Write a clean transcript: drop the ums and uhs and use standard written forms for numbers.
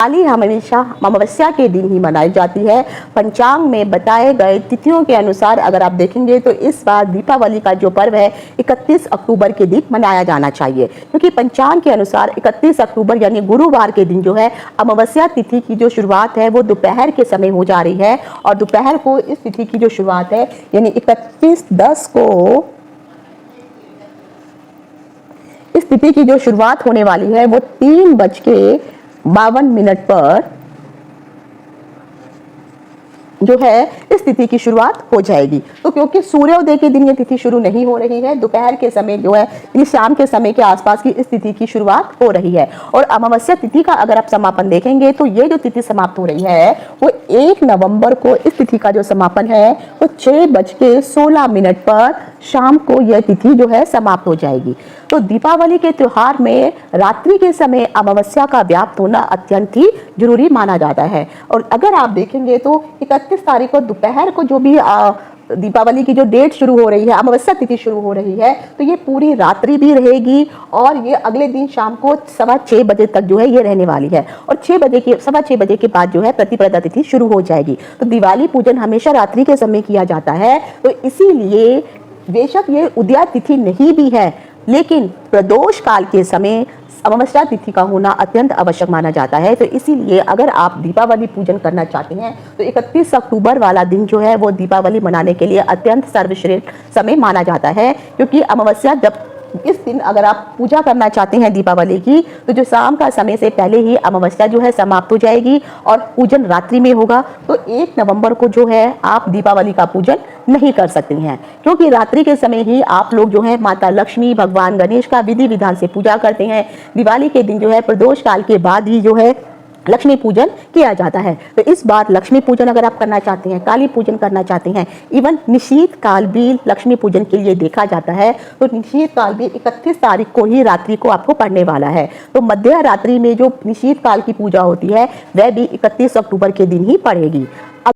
दिवाली हमेशा अमावस्या के दिन ही मनाई जाती है। पंचांग में बताए गए तिथियों के अनुसार अगर आप देखेंगे तो इस बार दीपावली का जो पर्व है 31 अक्टूबर के दिन मनाया जाना चाहिए, क्योंकि पंचांग के अनुसार 31 अक्टूबर यानी गुरुवार के दिन जो है अमावस्या तिथि की जो शुरुआत है वो दोपहर के समय हो जा रही है। और दोपहर को इस तिथि की जो शुरुआत है यानी 31/10 को इस तिथि की जो शुरुआत होने वाली है वो 3:52 पर जो है इस तिथि की शुरुआत हो जाएगी। तो क्योंकि सूर्योदय के दिन ये तिथि शुरू नहीं हो रही है, दोपहर के समय जो है यानी शाम के समय के आसपास की इस तिथि की शुरुआत हो रही है। और अमावस्या तिथि का अगर आप समापन देखेंगे तो ये जो तिथि समाप्त हो रही है वो 1 नवंबर को इस तिथि का जो समापन है वो 6:16 पर शाम को यह तिथि जो है समाप्त हो जाएगी। तो दीपावली के त्योहार में रात्रि के समय अमावस्या का व्याप्त होना अत्यंत ही जरूरी माना जाता है। और अगर आप देखेंगे तो 31 तारीख को दोपहर को जो भी दीपावली की जो डेट शुरू हो रही है, अमावस्या तिथि शुरू हो रही है, तो ये पूरी रात्रि भी रहेगी और ये अगले दिन शाम को 6:15 बजे तक जो है ये रहने वाली है। और 6:15 बजे के बाद जो है प्रतिपदा तिथि शुरू हो जाएगी। तो दिवाली पूजन हमेशा रात्रि के समय किया जाता है। तो इसीलिए बेशक ये उदया तिथि नहीं भी है, लेकिन प्रदोष काल के समय अमावस्या तिथि का होना अत्यंत आवश्यक माना जाता है। तो इसीलिए अगर आप दीपावली पूजन करना चाहते हैं तो 31 अक्टूबर वाला दिन जो है वो दीपावली मनाने के लिए अत्यंत सर्वश्रेष्ठ समय माना जाता है, क्योंकि अमावस्या जब इस दिन अगर आप पूजा करना चाहते हैं दीपावली की तो जो शाम का समय से पहले ही अमावस्या जो है समाप्त हो जाएगी और पूजन रात्रि में होगा। तो 1 नवंबर को जो है आप दीपावली का पूजन नहीं कर सकते हैं, क्योंकि रात्रि के समय ही आप लोग जो है माता लक्ष्मी भगवान गणेश का विधि विधान से पूजा करते हैं। दिवाली के दिन जो है प्रदोष काल के बाद ही जो है लक्ष्मी पूजन किया जाता है। तो इस बार लक्ष्मी पूजन अगर आप करना चाहते हैं, काली पूजन करना चाहते हैं, इवन निशीत काल भी लक्ष्मी पूजन के लिए देखा जाता है। तो निशीत काल भी 31 तारीख को ही रात्रि को आपको पड़ने वाला है। तो मध्य रात्रि में जो निशीत काल की पूजा होती है वह भी 31 अक्टूबर के दिन ही पड़ेगी।